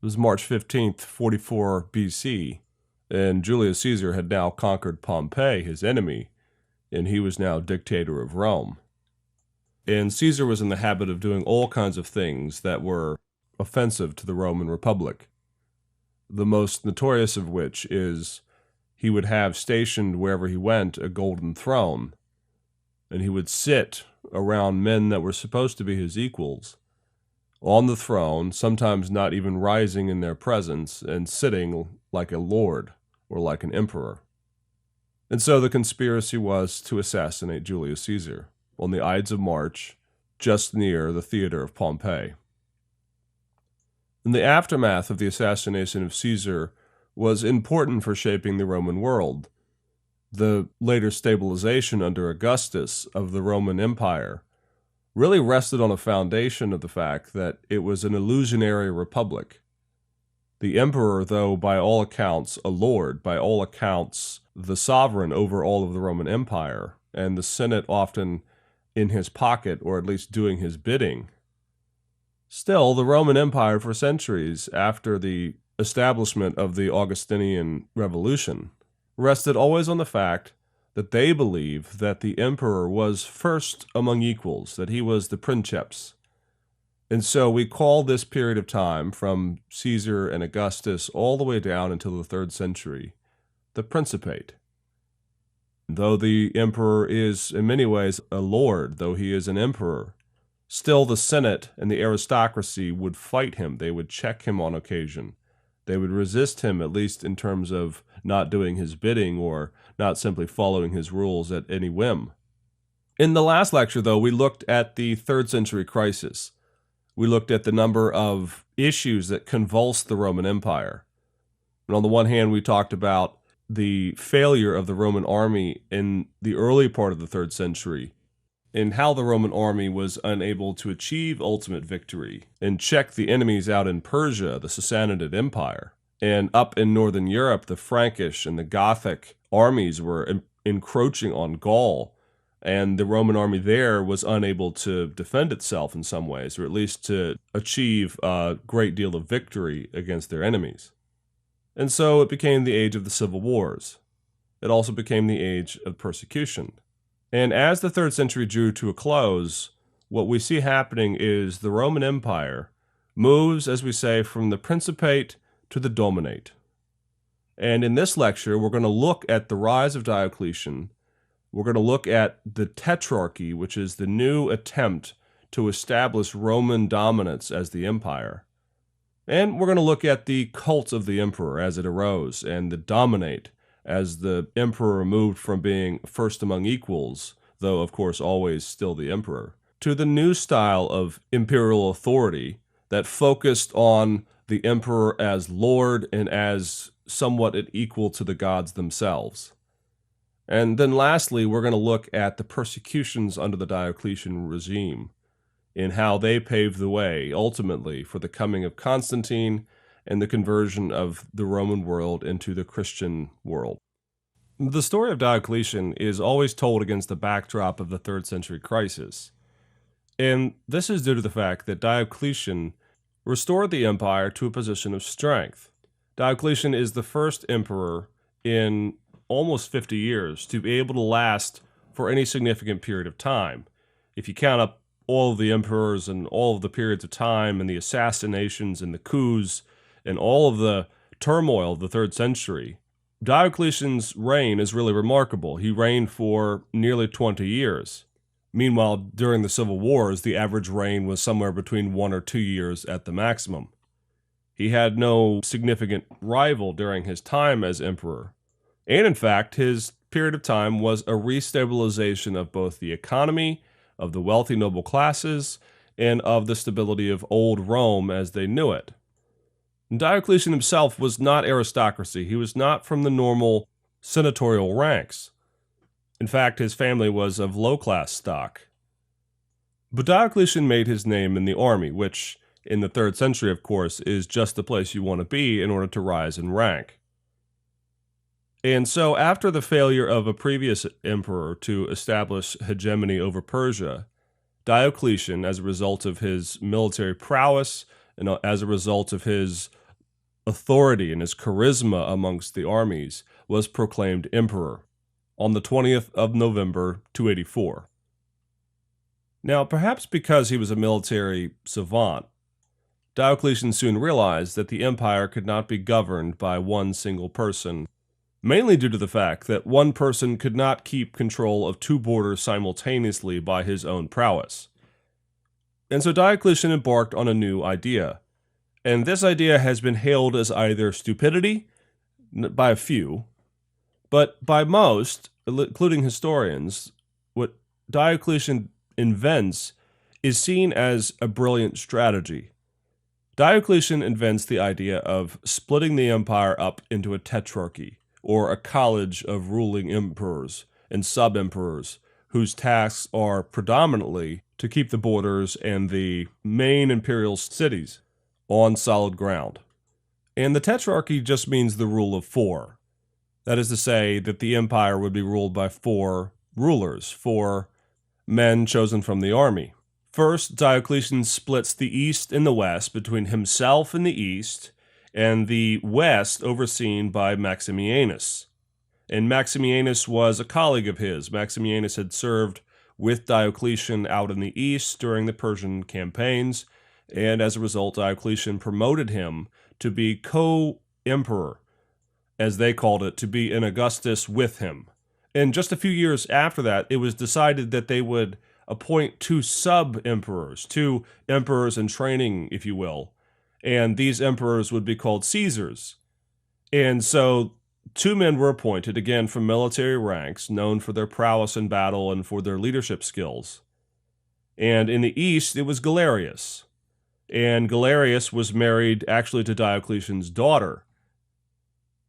It was March 15th, 44 BC, and Julius Caesar had now conquered Pompey, his enemy, and he was now dictator of Rome. And Caesar was in the habit of doing all kinds of things that were offensive to the Roman Republic. The most notorious of which is he would have stationed wherever he went a golden throne, and he would sit around men that were supposed to be his equals on the throne, sometimes not even rising in their presence, and sitting like a lord or like an emperor. And so the conspiracy was to assassinate Julius Caesar on the Ides of March, just near the theater of Pompeii. And the aftermath of the assassination of Caesar was important for shaping the Roman world. The later stabilization under Augustus of the Roman Empire really rested on a foundation of the fact that it was an illusionary republic. The emperor, though by all accounts a lord, by all accounts the sovereign over all of the Roman Empire, and the Senate often in his pocket, or at least doing his bidding, still the Roman Empire for centuries after the establishment of the Augustinian Revolution rested always on the fact that they believed that the emperor was first among equals, that he was the princeps. And so we call this period of time from Caesar and Augustus all the way down until the 3rd century the Principate. Though the emperor is in many ways a lord, though he is an emperor, still the Senate and the aristocracy would fight him. They would check him on occasion. They would resist him, at least in terms of not doing his bidding or not simply following his rules at any whim. In the last lecture, though, we looked at the 3rd century crisis. We looked at the number of issues that convulsed the Roman Empire. And on the one hand, we talked about the failure of the Roman army in the early part of the 3rd century, and how the Roman army was unable to achieve ultimate victory and check the enemies out in Persia, the Sassanid Empire. And up in northern Europe, the Frankish and the Gothic armies were encroaching on Gaul, and the Roman army there was unable to defend itself in some ways, or at least to achieve a great deal of victory against their enemies. And so it became the age of the civil wars. It also became the age of persecution. And as the 3rd century drew to a close, what we see happening is the Roman Empire moves, as we say, from the Principate to the Dominate. And in this lecture, we're going to look at the rise of Diocletian. We're going to look at the Tetrarchy, which is the new attempt to establish Roman dominance as the empire. And we're going to look at the cult of the emperor as it arose, and the Dominate, as the emperor moved from being first among equals, though of course always still the emperor, to the new style of imperial authority that focused on the emperor as lord and as somewhat equal to the gods themselves. And then lastly, we're going to look at the persecutions under the Diocletian regime and how they paved the way, ultimately, for the coming of Constantine and the conversion of the Roman world into the Christian world. The story of Diocletian is always told against the backdrop of the 3rd century crisis. And this is due to the fact that Diocletian restored the empire to a position of strength. Diocletian is the first emperor in almost 50 years to be able to last for any significant period of time. If you count up all of the emperors and all of the periods of time and the assassinations and the coups and all of the turmoil of the 3rd century, Diocletian's reign is really remarkable. He reigned for nearly 20 years. Meanwhile, during the civil wars, the average reign was somewhere between 1 or 2 years at the maximum. He had no significant rival during his time as emperor. And in fact, his period of time was a restabilization of both the economy, of the wealthy noble classes, and of the stability of old Rome as they knew it. Diocletian himself was not aristocracy. He was not from the normal senatorial ranks. In fact, his family was of low-class stock. But Diocletian made his name in the army, which, in the 3rd century, of course, is just the place you want to be in order to rise in rank. And so after the failure of a previous emperor to establish hegemony over Persia, Diocletian, as a result of his military prowess and as a result of his authority and his charisma amongst the armies, was proclaimed emperor on the 20th of November, 284. Now, perhaps because he was a military savant, Diocletian soon realized that the empire could not be governed by one single person, mainly due to the fact that one person could not keep control of two borders simultaneously by his own prowess. And so Diocletian embarked on a new idea. And this idea has been hailed as either stupidity, by a few, but by most, including historians, what Diocletian invents is seen as a brilliant strategy. Diocletian invents the idea of splitting the empire up into a tetrarchy, or a college of ruling emperors and sub-emperors, whose tasks are predominantly to keep the borders and the main imperial cities on solid ground. And the Tetrarchy just means the rule of four. That is to say that the empire would be ruled by four rulers, four men chosen from the army. First, Diocletian splits the east and the west between himself in the east and the west overseen by Maximianus. And Maximianus was a colleague of his. Maximianus had served with Diocletian out in the east during the Persian campaigns, and as a result, Diocletian promoted him to be co-emperor, as they called it, to be an Augustus with him. And just a few years after that, it was decided that they would appoint two sub-emperors, two emperors in training, if you will, and these emperors would be called Caesars. And so two men were appointed, again from military ranks, known for their prowess in battle and for their leadership skills. And in the east, it was Galerius. And Galerius was married actually to Diocletian's daughter.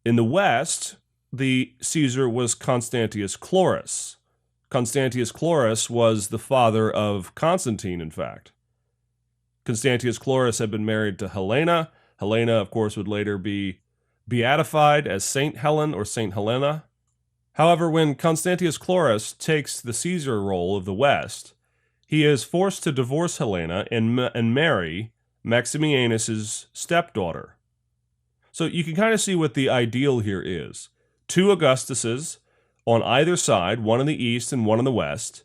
In the west, the Caesar was Constantius Chlorus. Constantius Chlorus was the father of Constantine, in fact. Constantius Chlorus had been married to Helena. Helena, of course, would later be beatified as Saint Helen or Saint Helena. However, when Constantius Chlorus takes the Caesar role of the West, he is forced to divorce Helena and marry Maximianus's stepdaughter. So you can kind of see what the ideal here is. Two Augustuses on either side, one in the east and one in the west,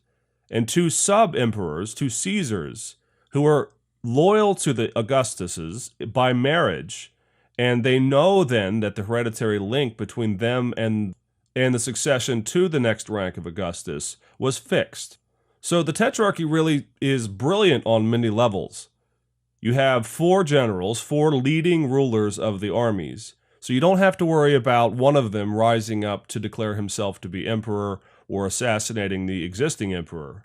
and two sub-emperors, two Caesars, who are loyal to the Augustuses by marriage, and they know then that the hereditary link between them and the succession to the next rank of Augustus was fixed. So the Tetrarchy really is brilliant on many levels. You have four generals, four leading rulers of the armies, so you don't have to worry about one of them rising up to declare himself to be emperor or assassinating the existing emperor.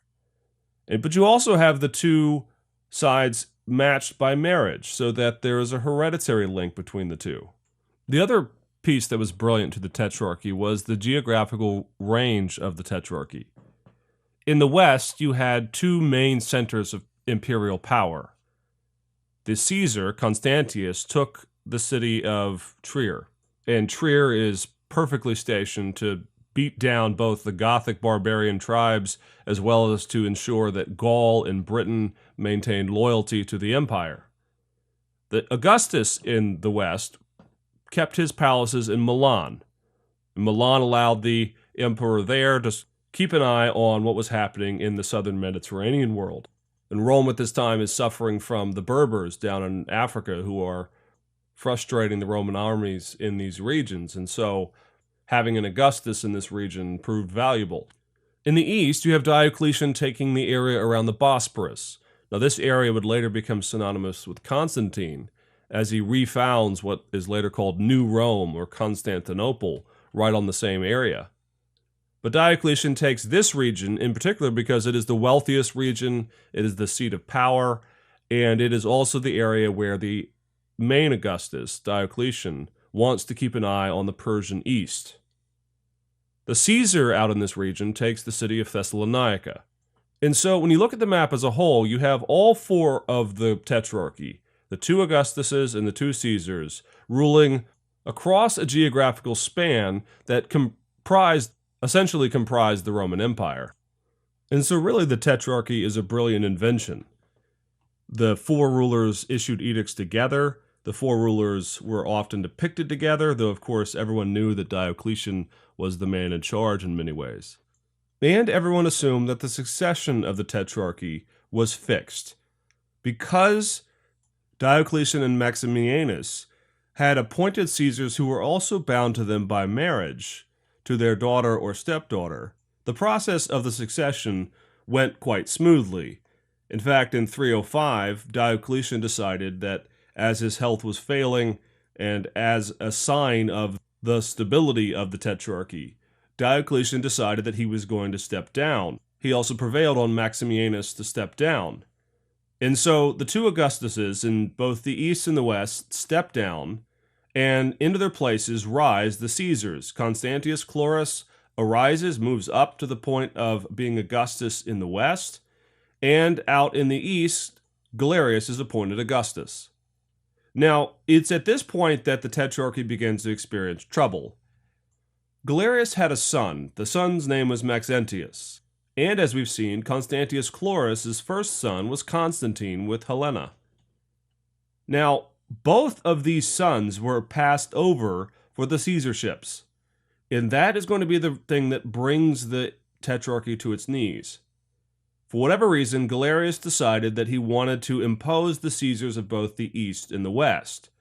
But you also have the two sides matched by marriage, so that there is a hereditary link between the two. The other piece that was brilliant to the Tetrarchy was the geographical range of the Tetrarchy. In the west, you had two main centers of imperial power. The Caesar, Constantius, took the city of Trier, and Trier is perfectly stationed to beat down both the Gothic barbarian tribes as well as to ensure that Gaul and Britain maintained loyalty to the empire. The Augustus in the west kept his palaces in Milan. Milan allowed the emperor there to keep an eye on what was happening in the southern Mediterranean world. And Rome at this time is suffering from the Berbers down in Africa who are frustrating the Roman armies in these regions. And so having an Augustus in this region proved valuable. In the east, you have Diocletian taking the area around the Bosporus. Now, this area would later become synonymous with Constantine as he refounds what is later called New Rome or Constantinople right on the same area. But Diocletian takes this region in particular because it is the wealthiest region, it is the seat of power, and it is also the area where the main Augustus, Diocletian, wants to keep an eye on the Persian East. The Caesar out in this region takes the city of Thessalonica. And so when you look at the map as a whole, you have all four of the Tetrarchy, the two Augustuses and the two Caesars, ruling across a geographical span that essentially comprised the Roman Empire. And so really the Tetrarchy is a brilliant invention. The four rulers issued edicts together. The four rulers were often depicted together, though of course everyone knew that Diocletian was the man in charge in many ways. And everyone assumed that the succession of the Tetrarchy was fixed. Because Diocletian and Maximianus had appointed Caesars who were also bound to them by marriage, to their daughter or stepdaughter, the process of the succession went quite smoothly. In fact, in 305, Diocletian decided that as his health was failing and as a sign of the stability of the Tetrarchy, Diocletian decided that he was going to step down. He also prevailed on Maximianus to step down. And so the two Augustuses in both the east and the west step down, and into their places rise the Caesars. Constantius Chlorus arises, moves up to the point of being Augustus in the west, and out in the east, Galerius is appointed Augustus. Now, it's at this point that the Tetrarchy begins to experience trouble. Galerius had a son. The son's name was Maxentius. And as we've seen, Constantius Chlorus' first son was Constantine with Helena. Now, both of these sons were passed over for the Caesarships. And that is going to be the thing that brings the Tetrarchy to its knees. For whatever reason, Galerius decided that he wanted to impose the Caesars of both the East and the West.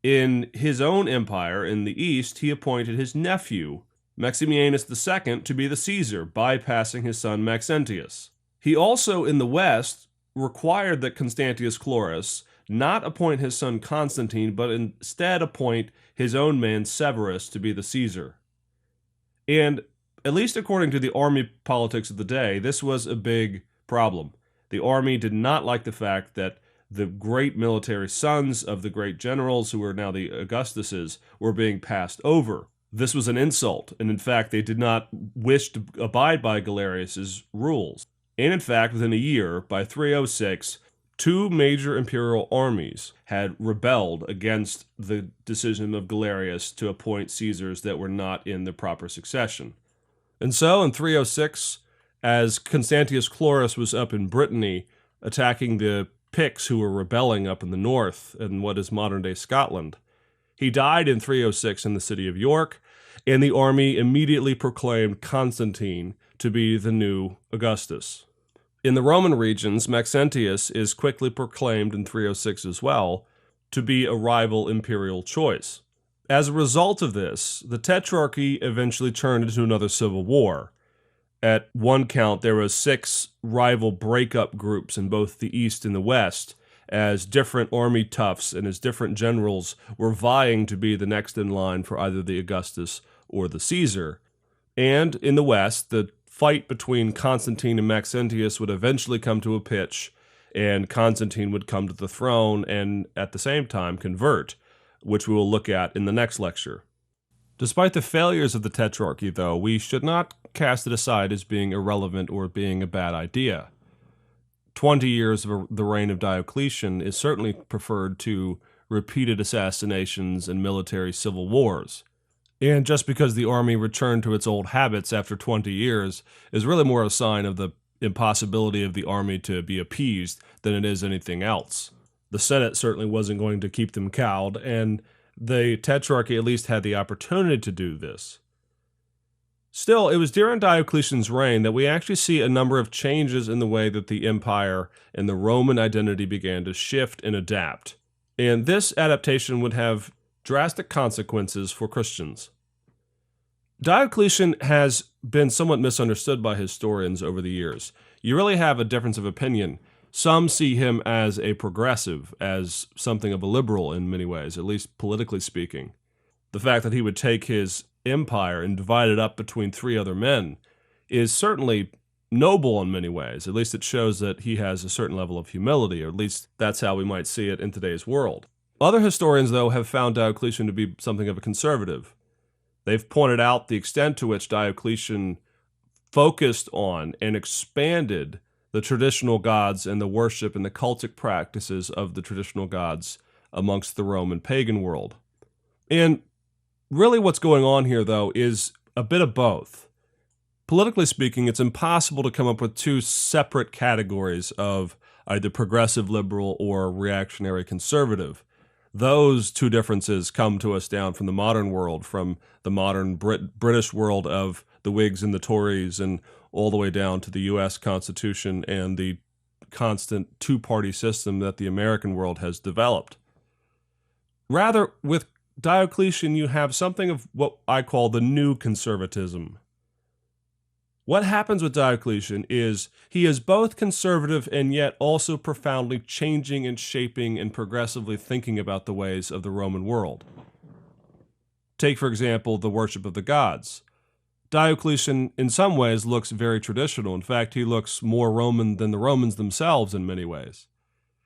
In his own empire in the East, he appointed his nephew, Maximianus II, to be the Caesar, bypassing his son Maxentius. He also, in the West, required that Constantius Chlorus not appoint his son Constantine, but instead appoint his own man Severus to be the Caesar. And at least according to the army politics of the day, this was a big problem. The army did not like the fact that the great military sons of the great generals, who were now the Augustuses, were being passed over. This was an insult, and in fact, they did not wish to abide by Galerius's rules. And in fact, within a year, by 306, two major imperial armies had rebelled against the decision of Galerius to appoint Caesars that were not in the proper succession. And so, in 306, as Constantius Chlorus was up in Brittany attacking the Picts who were rebelling up in the north in what is modern-day Scotland, he died in 306 in the city of York, and the army immediately proclaimed Constantine to be the new Augustus. In the Roman regions, Maxentius is quickly proclaimed in 306 as well to be a rival imperial choice. As a result of this, the Tetrarchy eventually turned into another civil war. At one count, there were 6 rival breakup groups in both the East and the West, as different army toughs and as different generals were vying to be the next in line for either the Augustus or the Caesar. And in the West, the fight between Constantine and Maxentius would eventually come to a pitch, and Constantine would come to the throne and at the same time convert, which we will look at in the next lecture. Despite the failures of the Tetrarchy, though, we should not cast it aside as being irrelevant or being a bad idea. 20 years of the reign of Diocletian is certainly preferred to repeated assassinations and military civil wars. And just because the army returned to its old habits after 20 years is really more a sign of the impossibility of the army to be appeased than it is anything else. The Senate certainly wasn't going to keep them cowed, and the Tetrarchy at least had the opportunity to do this. Still, it was during Diocletian's reign that we actually see a number of changes in the way that the empire and the Roman identity began to shift and adapt. And this adaptation would have drastic consequences for Christians. Diocletian has been somewhat misunderstood by historians over the years. You really have a difference of opinion. Some see him as a progressive, as something of a liberal in many ways, at least politically speaking. The fact that he would take his empire and divide it up between 3 other men is certainly noble in many ways. At least it shows that he has a certain level of humility, or at least that's how we might see it in today's world. Other historians, though, have found Diocletian to be something of a conservative. They've pointed out the extent to which Diocletian focused on and expanded the traditional gods and the worship and the cultic practices of the traditional gods amongst the Roman pagan world. And really what's going on here, though, is a bit of both. Politically speaking, it's impossible to come up with 2 separate categories of either progressive liberal or reactionary conservative. Those two differences come to us down from the modern world, from the modern British world of the Whigs and the Tories, and all the way down to the U.S. Constitution and the constant two-party system that the American world has developed. Rather, with Diocletian, you have something of what I call the new conservatism. What happens with Diocletian is he is both conservative and yet also profoundly changing and shaping and progressively thinking about the ways of the Roman world. Take, for example, the worship of the gods. Diocletian, in some ways, looks very traditional. In fact, he looks more Roman than the Romans themselves in many ways.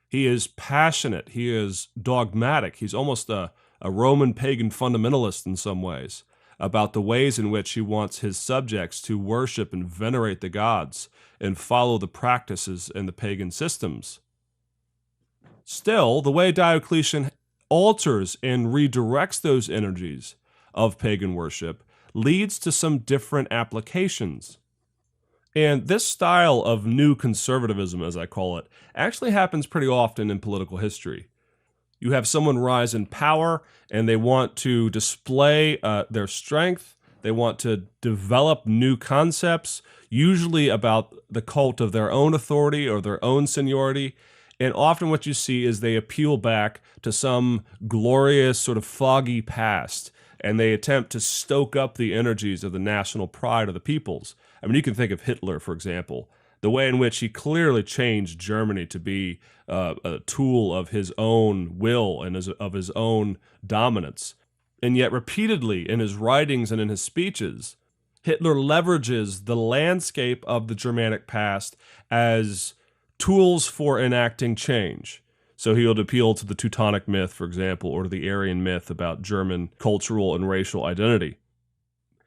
He is passionate. He is dogmatic. He's almost a Roman pagan fundamentalist in some ways, about the ways in which he wants his subjects to worship and venerate the gods and follow the practices and the pagan systems. Still, the way Diocletian alters and redirects those energies of pagan worship leads to some different applications. And this style of new conservatism, as I call it, actually happens pretty often in political history. You have someone rise in power, and they want to display their strength. They want to develop new concepts, usually about the cult of their own authority or their own seniority. And often what you see is they appeal back to some glorious, sort of foggy past, and they attempt to stoke up the energies of the national pride of the peoples. I mean, you can think of Hitler, for example, the way in which he clearly changed Germany to be a tool of his own will and of his own dominance. And yet repeatedly in his writings and in his speeches, Hitler leverages the landscape of the Germanic past as tools for enacting change. So he would appeal to the Teutonic myth, for example, or to the Aryan myth about German cultural and racial identity.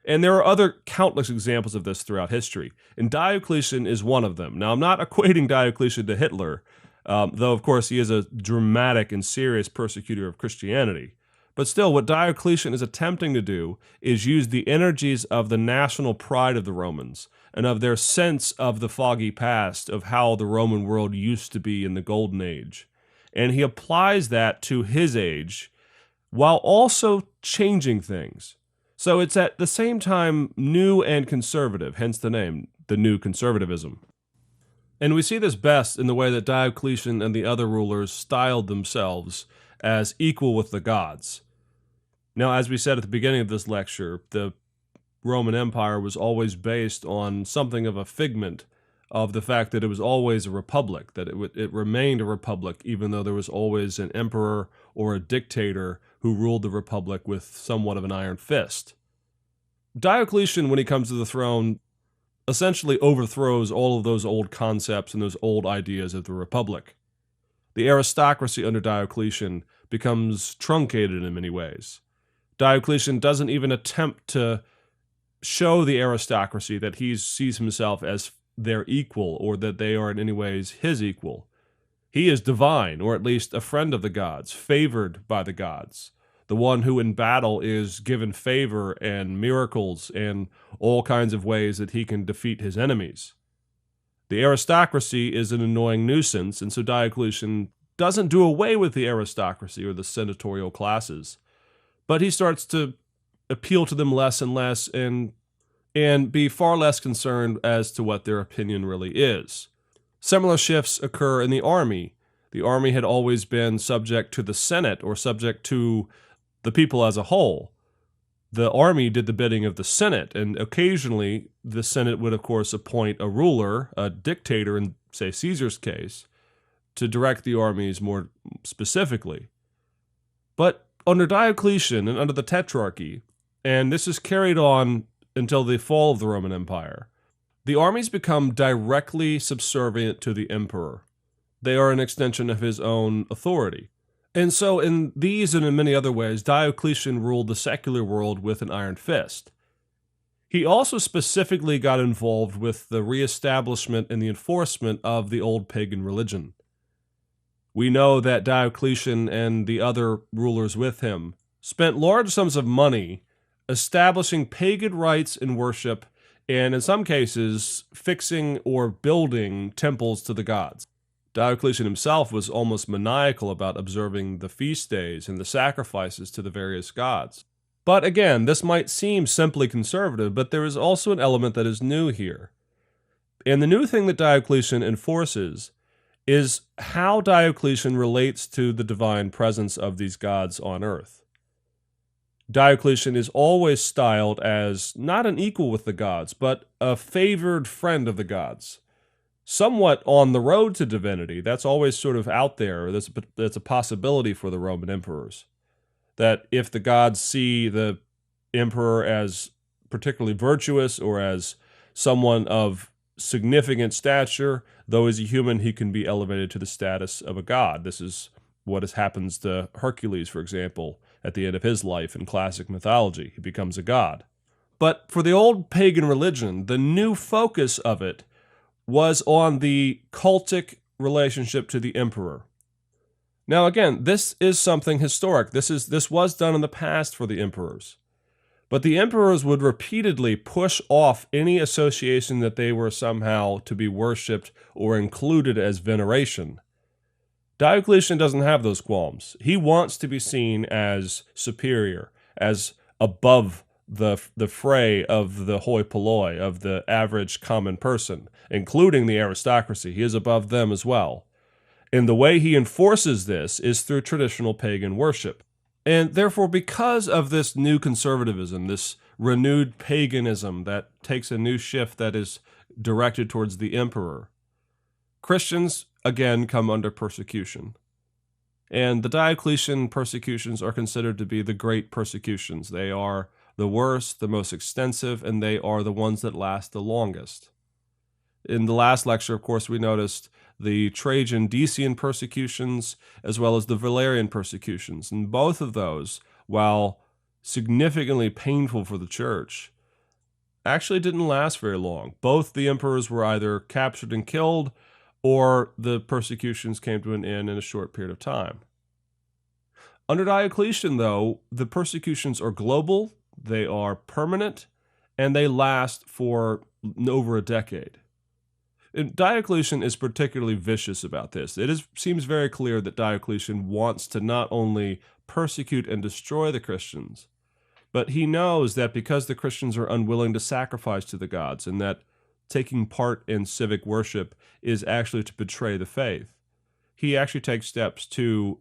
And there are other countless examples of this throughout history, and Diocletian is one of them. Now, I'm not equating Diocletian to Hitler, though, of course, he is a dramatic and serious persecutor of Christianity. But still, what Diocletian is attempting to do is use the energies of the national pride of the Romans and of their sense of the foggy past of how the Roman world used to be in the Golden Age. And he applies that to his age while also changing things. So it's at the same time new and conservative, hence the name, the new conservatism. And we see this best in the way that Diocletian and the other rulers styled themselves as equal with the gods. Now, as we said at the beginning of this lecture, the Roman Empire was always based on something of a figment of the fact that it was always a republic, that it remained a republic, even though there was always an emperor or a dictator who ruled the republic with somewhat of an iron fist. Diocletian, when he comes to the throne, essentially overthrows all of those old concepts and those old ideas of the republic. The aristocracy under Diocletian becomes truncated in many ways. Diocletian doesn't even attempt to show the aristocracy that he sees himself as their equal or that they are in any ways his equal. He is divine, or at least a friend of the gods, favored by the gods, the one who in battle is given favor and miracles and all kinds of ways that he can defeat his enemies. The aristocracy is an annoying nuisance, and so Diocletian doesn't do away with the aristocracy or the senatorial classes, but he starts to appeal to them less and less and be far less concerned as to what their opinion really is. Similar shifts occur in the army. The army had always been subject to the Senate or subject to the people as a whole. The army did the bidding of the Senate, and occasionally the Senate would, of course, appoint a ruler, a dictator in, say, Caesar's case, to direct the armies more specifically. But under Diocletian and under the Tetrarchy, and this is carried on until the fall of the Roman Empire, the armies become directly subservient to the emperor. They are an extension of his own authority. And so in these and in many other ways, Diocletian ruled the secular world with an iron fist. He also specifically got involved with the reestablishment and the enforcement of the old pagan religion. We know that Diocletian and the other rulers with him spent large sums of money establishing pagan rites and worship, and in some cases, fixing or building temples to the gods. Diocletian himself was almost maniacal about observing the feast days and the sacrifices to the various gods. But again, this might seem simply conservative, but there is also an element that is new here. And the new thing that Diocletian enforces is how Diocletian relates to the divine presence of these gods on earth. Diocletian is always styled as not an equal with the gods, but a favored friend of the gods. Somewhat on the road to divinity. That's always sort of out there. That's a possibility for the Roman emperors. That if the gods see the emperor as particularly virtuous or as someone of significant stature, though as a human he can be elevated to the status of a god. This is what happens to Hercules, for example, at the end of his life in classic mythology. He becomes a god. But for the old pagan religion, the new focus of it was on the cultic relationship to the emperor. Now again, this is something historic. This was done in the past for the emperors. But the emperors would repeatedly push off any association that they were somehow to be worshipped or included as veneration. Diocletian doesn't have those qualms. He wants to be seen as superior, as above the fray of the hoi polloi, of the average common person, including the aristocracy. He is above them as well. And the way he enforces this is through traditional pagan worship. And therefore, because of this new conservatism, this renewed paganism that takes a new shift that is directed towards the emperor, Christians, again, come under persecution. And the Diocletian persecutions are considered to be the great persecutions. They are the worst, the most extensive, and they are the ones that last the longest. In the last lecture, of course, we noticed the Trajan-Decian persecutions as well as the Valerian persecutions. And both of those, while significantly painful for the church, actually didn't last very long. Both the emperors were either captured and killed, or the persecutions came to an end in a short period of time. Under Diocletian, though, the persecutions are global, they are permanent, and they last for over a decade. And Diocletian is particularly vicious about this. Seems very clear that Diocletian wants to not only persecute and destroy the Christians, but he knows that because the Christians are unwilling to sacrifice to the gods and that taking part in civic worship is actually to betray the faith, he actually takes steps to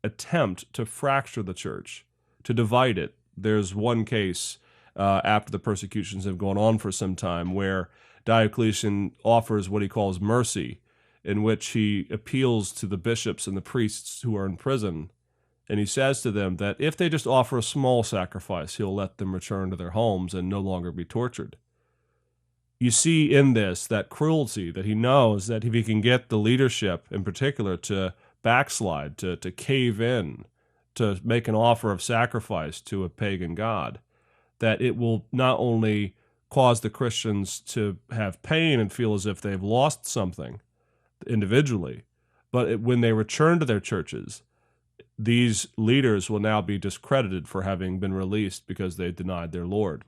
attempt to fracture the church, to divide it. There's one case after the persecutions have gone on for some time where Diocletian offers what he calls mercy, in which he appeals to the bishops and the priests who are in prison, and he says to them that if they just offer a small sacrifice, he'll let them return to their homes and no longer be tortured. You see in this that cruelty, that he knows that if he can get the leadership in particular to backslide, to cave in, to make an offer of sacrifice to a pagan god, that it will not only cause the Christians to have pain and feel as if they've lost something individually, but when they return to their churches, these leaders will now be discredited for having been released because they denied their Lord.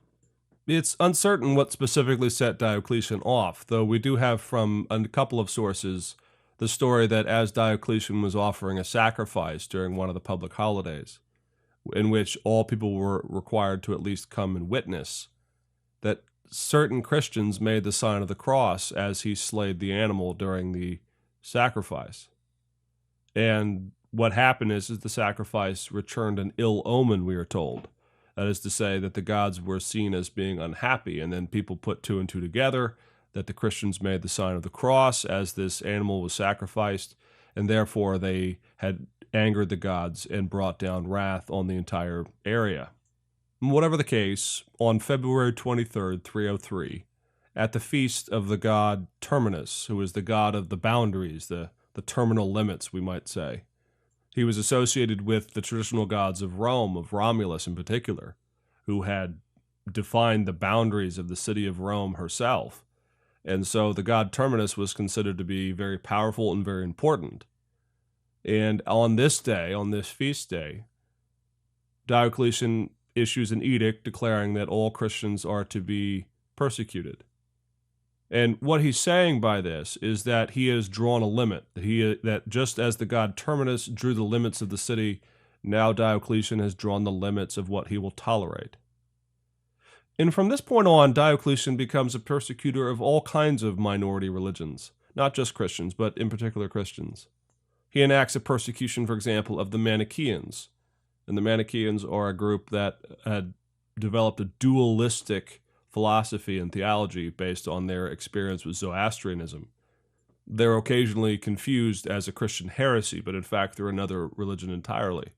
It's uncertain what specifically set Diocletian off, though we do have from a couple of sources the story that as Diocletian was offering a sacrifice during one of the public holidays, in which all people were required to at least come and witness, that certain Christians made the sign of the cross as he slayed the animal during the sacrifice. And what happened is the sacrifice returned an ill omen, we are told. That is to say that the gods were seen as being unhappy, and then people put two and two together, that the Christians made the sign of the cross as this animal was sacrificed, and therefore they had angered the gods and brought down wrath on the entire area. Whatever the case, on February 23rd, 303, at the feast of the god Terminus, who is the god of the boundaries, the terminal limits, we might say, he was associated with the traditional gods of Rome, of Romulus in particular, who had defined the boundaries of the city of Rome herself. And so the god Terminus was considered to be very powerful and very important. And on this day, on this feast day, Diocletian issues an edict declaring that all Christians are to be persecuted. And what he's saying by this is that he has drawn a limit, that just as the god Terminus drew the limits of the city, now Diocletian has drawn the limits of what he will tolerate. And from this point on, Diocletian becomes a persecutor of all kinds of minority religions, not just Christians, but in particular Christians. He enacts a persecution, for example, of the Manichaeans. And the Manichaeans are a group that had developed a dualistic philosophy and theology based on their experience with Zoroastrianism. They're occasionally confused as a Christian heresy, but in fact they're another religion entirely.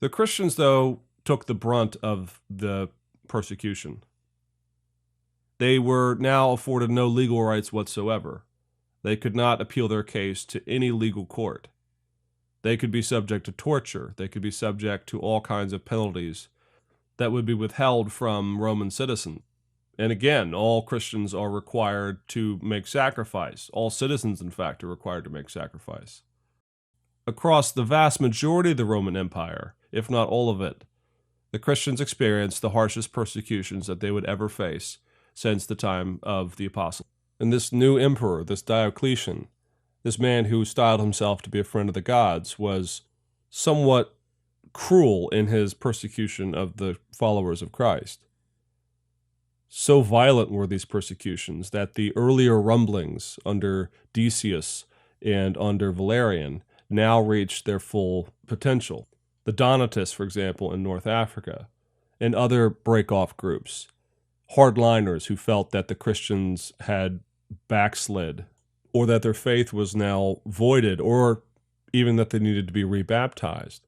The Christians, though, took the brunt of the persecution. They were now afforded no legal rights whatsoever. They could not appeal their case to any legal court. They could be subject to torture. They could be subject to all kinds of penalties that would be withheld from Roman citizens. And again, all Christians are required to make sacrifice. All citizens, in fact, are required to make sacrifice. Across the vast majority of the Roman Empire, if not all of it, the Christians experienced the harshest persecutions that they would ever face since the time of the apostles. And this new emperor, this Diocletian, this man who styled himself to be a friend of the gods, was somewhat cruel in his persecution of the followers of Christ. So violent were these persecutions that the earlier rumblings under Decius and under Valerian now reached their full potential. The Donatists, for example, in North Africa, and other break-off groups, hardliners who felt that the Christians had backslid, or that their faith was now voided, or even that they needed to be rebaptized.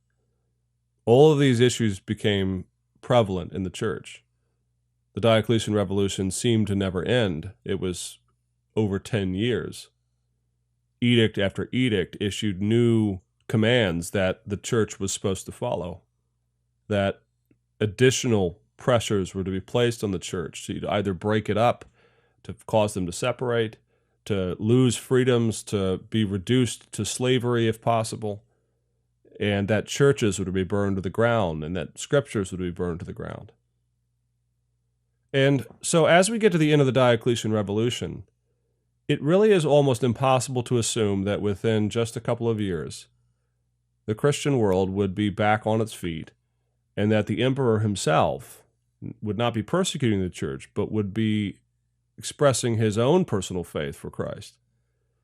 All of these issues became prevalent in the church. The Diocletian Revolution seemed to never end. It was over 10 years. Edict after edict issued new commands that the church was supposed to follow, that additional pressures were to be placed on the church to either break it up, to cause them to separate, to lose freedoms, to be reduced to slavery if possible, and that churches were to be burned to the ground, and that scriptures would be burned to the ground. And so as we get to the end of the Diocletian Revolution, it really is almost impossible to assume that within just a couple of years, the Christian world would be back on its feet, and that the emperor himself would not be persecuting the church, but would be expressing his own personal faith for Christ,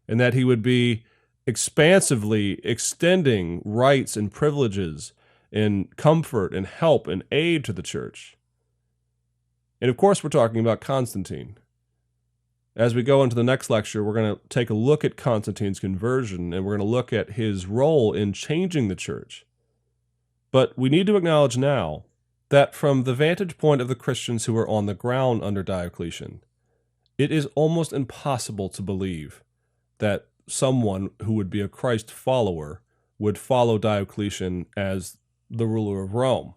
and that he would be expansively extending rights and privileges and comfort and help and aid to the church. And of course, we're talking about Constantine. As we go into the next lecture, we're going to take a look at Constantine's conversion, and we're going to look at his role in changing the church. But we need to acknowledge now that from the vantage point of the Christians who were on the ground under Diocletian, it is almost impossible to believe that someone who would be a Christ follower would follow Diocletian as the ruler of Rome.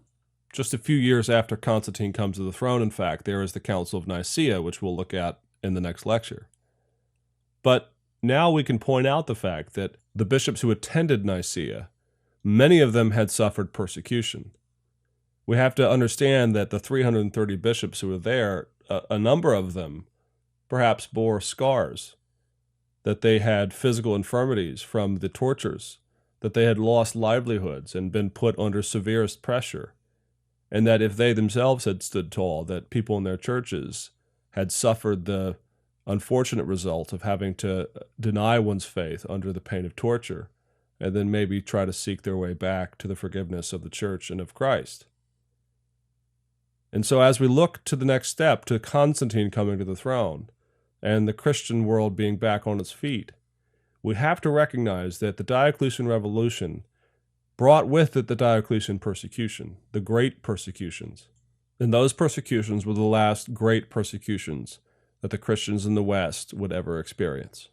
Just a few years after Constantine comes to the throne, in fact, there is the Council of Nicaea, which we'll look at in the next lecture. But now we can point out the fact that the bishops who attended Nicaea, many of them had suffered persecution. We have to understand that the 330 bishops who were there, a number of them perhaps bore scars, that they had physical infirmities from the tortures, that they had lost livelihoods and been put under severest pressure, and that if they themselves had stood tall, that people in their churches had suffered the unfortunate result of having to deny one's faith under the pain of torture, and then maybe try to seek their way back to the forgiveness of the church and of Christ. And so as we look to the next step, to Constantine coming to the throne, and the Christian world being back on its feet, we have to recognize that the Diocletian Revolution brought with it the Diocletian persecution, the great persecutions. And those persecutions were the last great persecutions that the Christians in the West would ever experience.